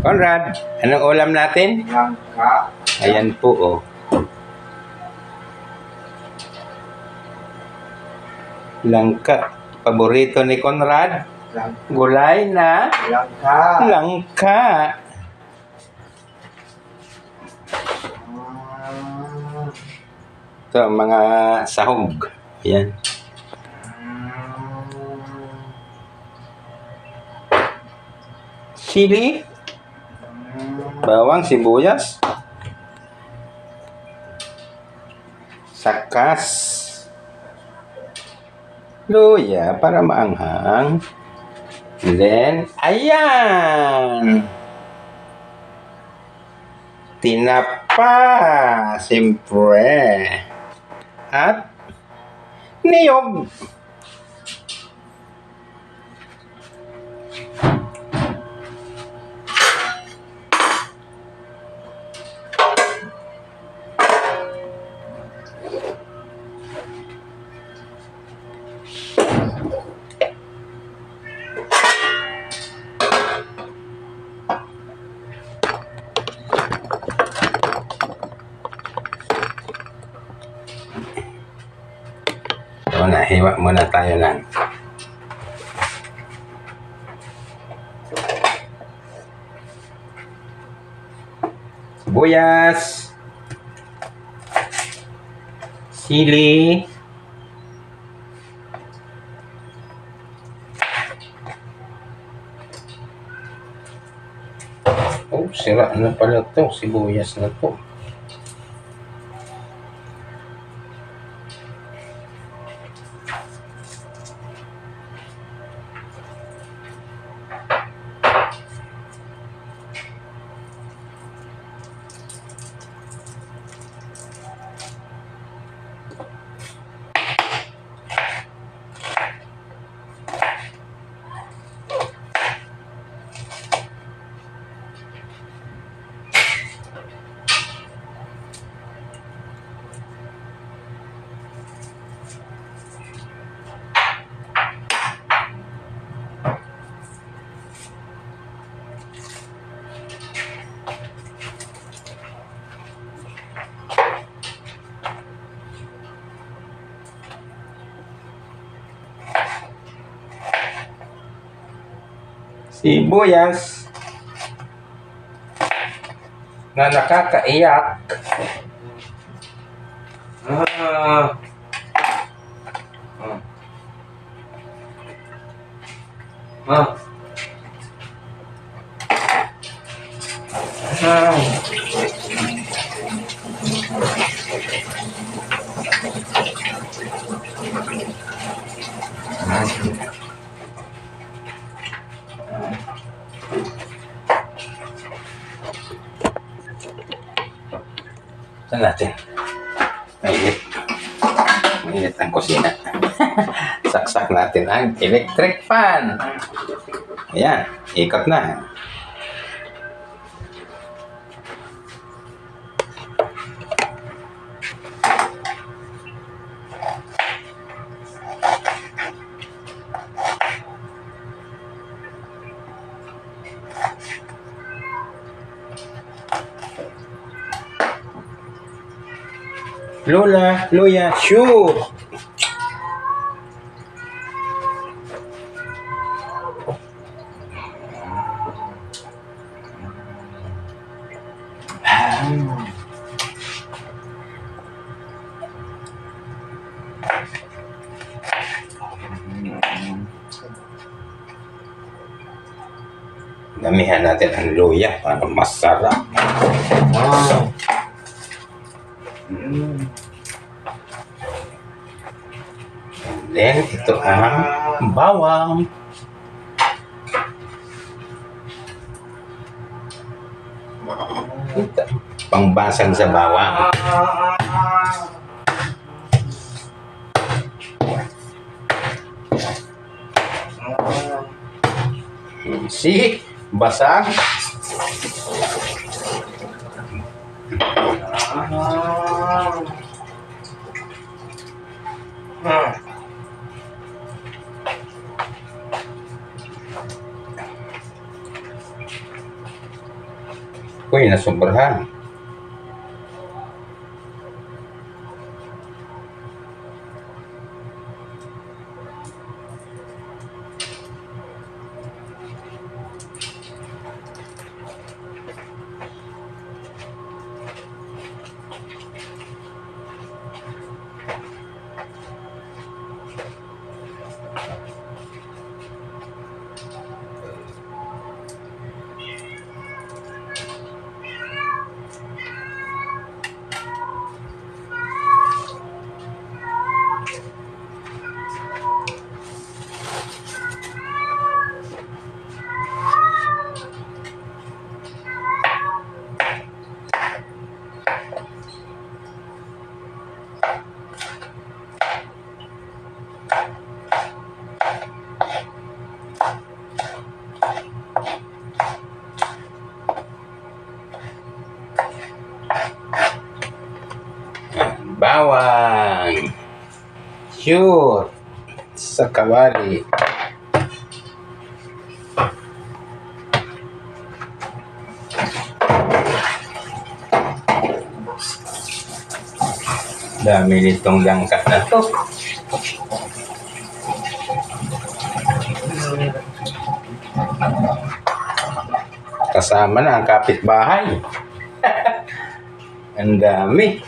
Conrad, anong ulam natin? Langka. Ayan po, oh. Langka. Paborito ni Conrad? Gulay na? Langka. Langka. Ito, mga sahog. Ayan. Sili, bawang, sibuyas, sakas, luya para maanghang. And then, ayan! Tinapa, siyempre. At niyog. So, nahiwa muna tayo ng sibuyas, sili, oh, sira na pala to, sibuyas na to. Sibuyas na nakakaiyak. Saan natin? Mainit. Mainit ang kusina. Saksak natin ang electric fan. Ayan, ikot na. Lola, Luya, shoot! Damihan natin ang luya para masarap. Wow! Then, ito ang bawang. Ito, pangbasag sa bawang. See? Basag. ako'y nasobrahan. Bawang. Shoot. Sa kawali. Dami nitong langka na to. Kasama na ang kapitbahay. Ang dami.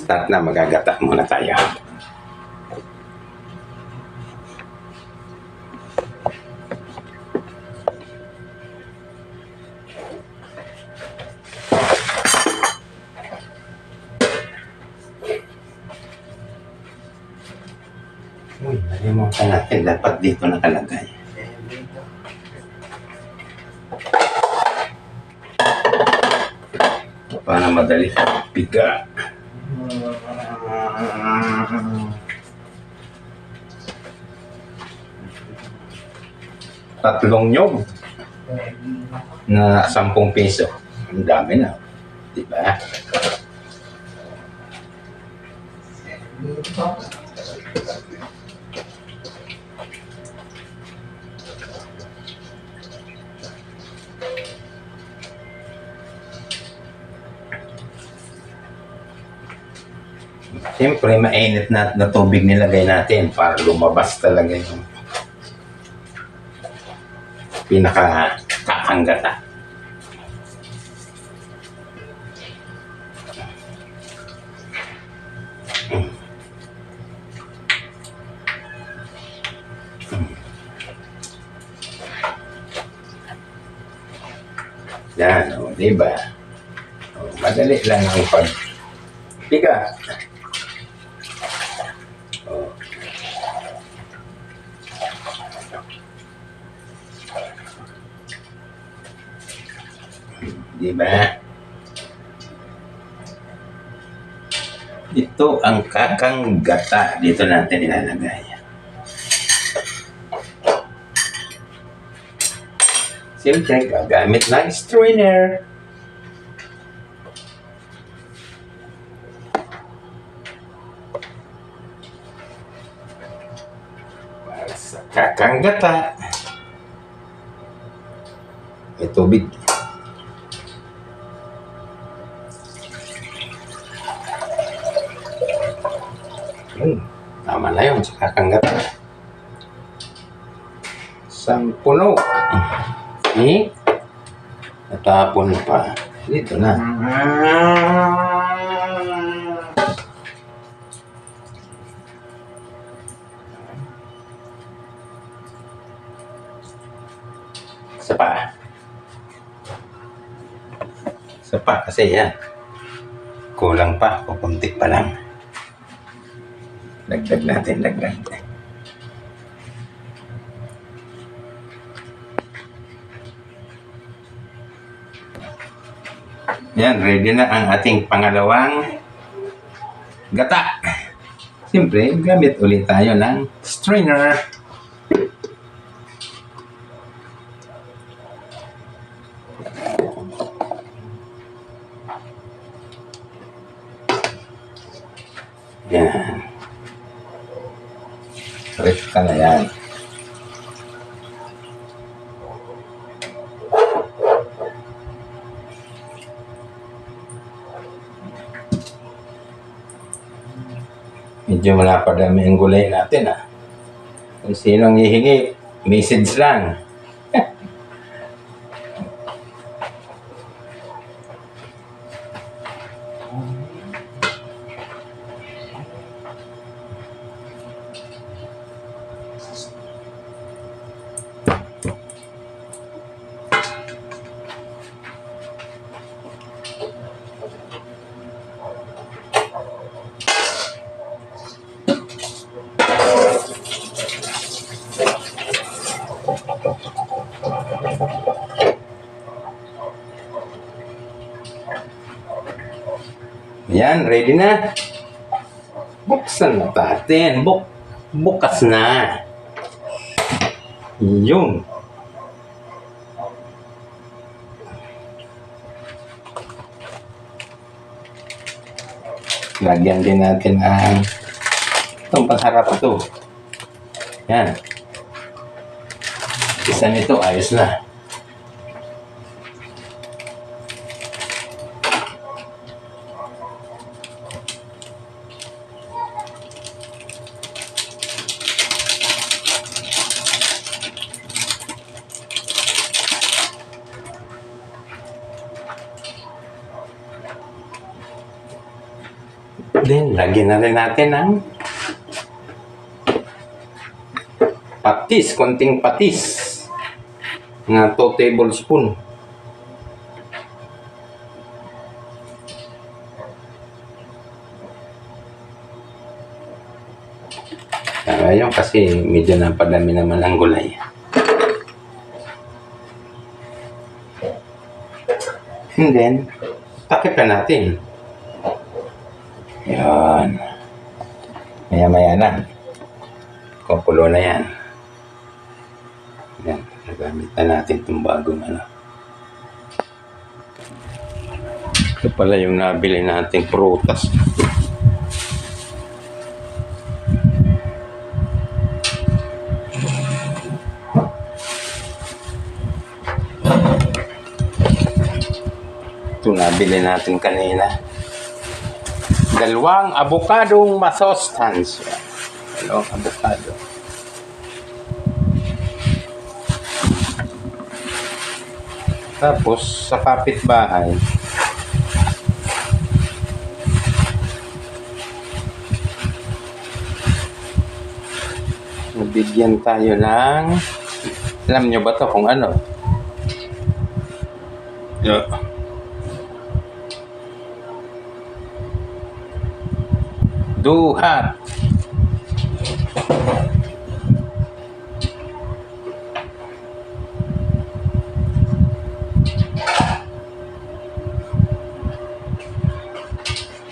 Start na, magagata muna tayo. Uy, nalimutan natin. Dapat dito nakalagay. Para madali piga. Tatlong nyog na 10 piso. Ang dami na. Diba? Siyempre, mainit na tubig nilagay natin para lumabas talaga yung pinaka-kakanggata. Yan, o, diba? O, madali lang ang pagpiga. O. Diba? Ito ang kakanggata. Dito natin ilalagay. Siyempre, gagamit ng strainer. Para sa kakanggata. May tubig. Tama na yun sa kakanggata. Sampuno. Natapon pa. Dito na. Isa pa. Isa pa kasi yan. Kulang pa. Kukunti pa lang. Dagdag natin. Dagdag. Yan, ready na ang ating pangalawang gata. Siyempre, gamit ulit tayo ng strainer. Yan. Ref ka na yan. Medyo wala pa dami ang gulay natin Kung sinong hihingi, message lang. Yan, ready na. Buksan na natin. Bukas na. Yun. Lagyan din natin ang itong pangharap ito. Yan. Isa nito, ayos na. Then, lagyan na rin natin ang patis, konting patis. Nga 2 tablespoon. Ayun kasi medyo napadami naman ang gulay. And then, takip na natin. Yan. Maya-maya na. Kumukulo na yan. Yan. Nagamit na natin itong bagong Ito pala yung nabili nating prutas. Ito nabili natin kanina. 2 avocadong masostans. Dalawang avocado. Tapos, sa kapitbahay, nabigyan tayo ng, alam nyo ba to kung ano? Duhat.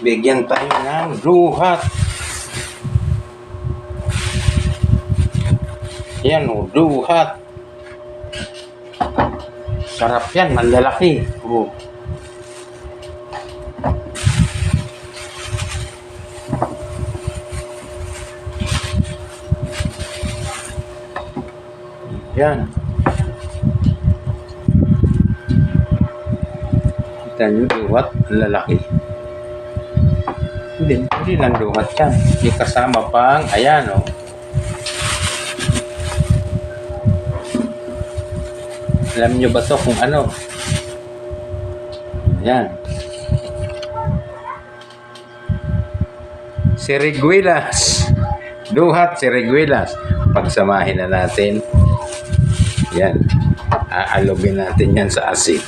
Bigyan tayo ng duhat. Yan duhat. Sarap yan, malalaki. Yan. Kita nyo, duhat, lalaki. Hindi lang duhat yan. May kasama pang, ayan Alam nyo ba to kung ano? Yan. Siriguelas. Duhat, siriguelas. Pagsamahin na natin. Yan. Aalogin natin yan sa asin.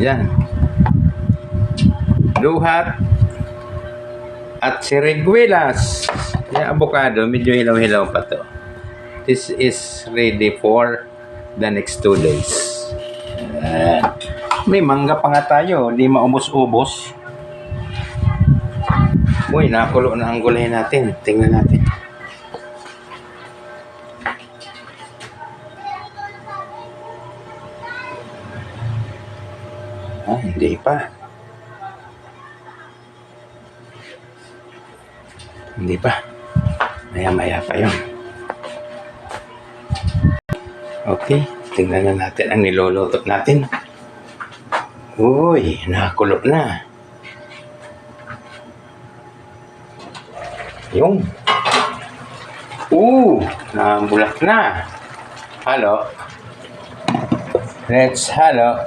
Yan. Duhat at siriguelas. Yung avocado, medyo hilaw-hilaw pa to. This is ready for the next 2 days. May mangga pa nga tayo, hindi maubos-ubos. Uy, nakulo na ang gulay natin. Tingnan natin. Hindi pa. Hindi pa. Maya-maya pa yun. Okay, tingnan na natin ang niluluto natin. Uy, nakakulo na. Yung. Nambulak na. Halo. Let's halo.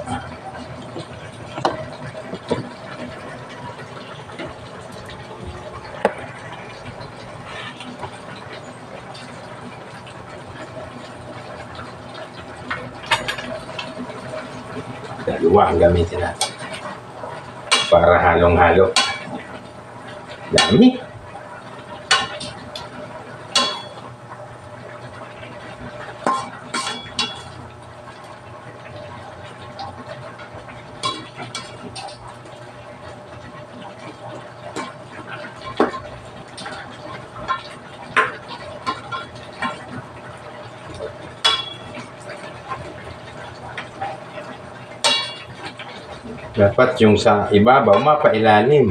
Dalawa ang gamitin natin para halong-halo. Dami. Dapat yung sa ibabaw mapailalim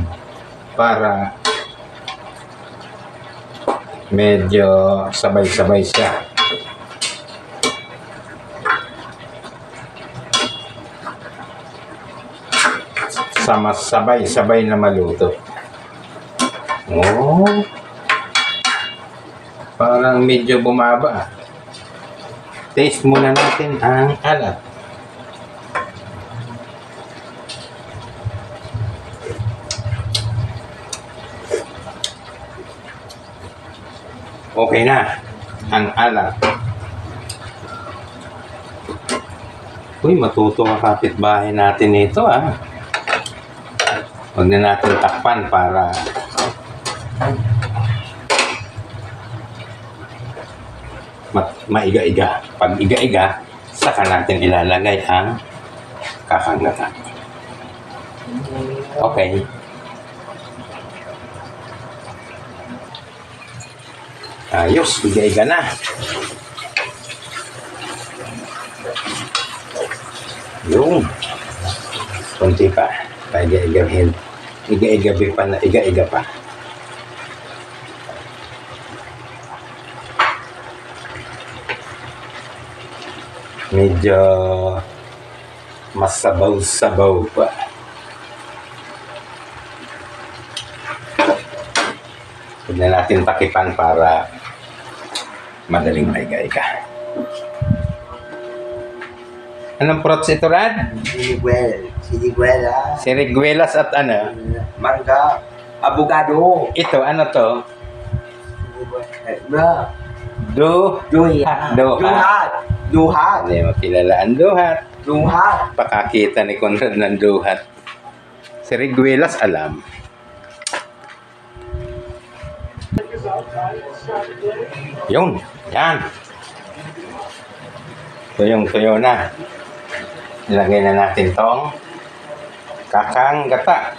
para medyo sabay-sabay siya. Sama sabay-sabay na maluto. Parang medyo bumaba. Taste muna natin ang alat. Okay na ang alat. Uy, matuto ang kapitbahay natin ito ah. Huwag na natin takpan para maiga-iga. Pag iga-iga, saka natin ilalagay ang kakangatan. Okay. Ayos, iga-iga na. Yung konti pa. Iga-igahin. Iga-igabi pa na iga-iga pa. Medyo masabaw-sabaw pa. Huwag na natin takipan para madaling maiga-iga. Anong fruits ito, Rad? Siriguelas at ano? Mangga. Abogado. Ito, ano to? Duhat. Hindi mo kilala ang duhat. Duhat. Pakakita ni Conrad ng duhat. Siriguelas, alam. Yun. Yan. Tuyong-tuyo na. Ilagay na natin tong kakang gata.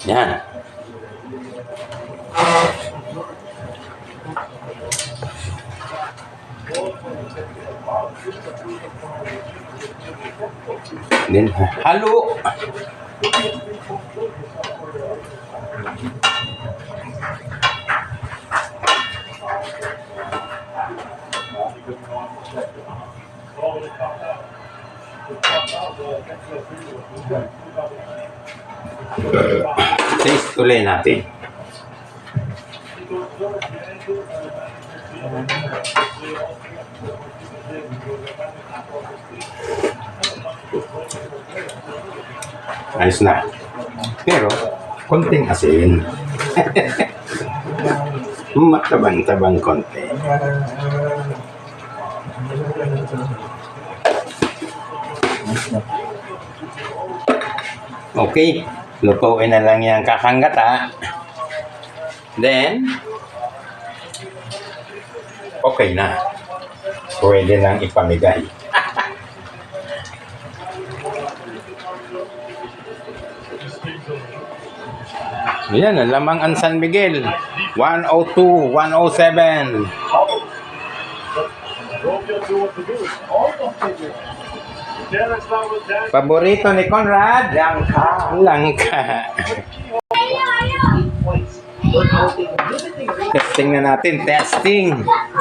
Yan. Then, halo. Taste ulit natin. Ayos na. Pero, konting asin. Matabang-tabang konti. Okay. Lutuin na lang yung kakanggata. Then, okay na. Pwede nang ipamigay. Yan, lamang ang San Miguel. 102, 107. Paborito ni Conrad? Langka. Langka. Testing na natin, testing.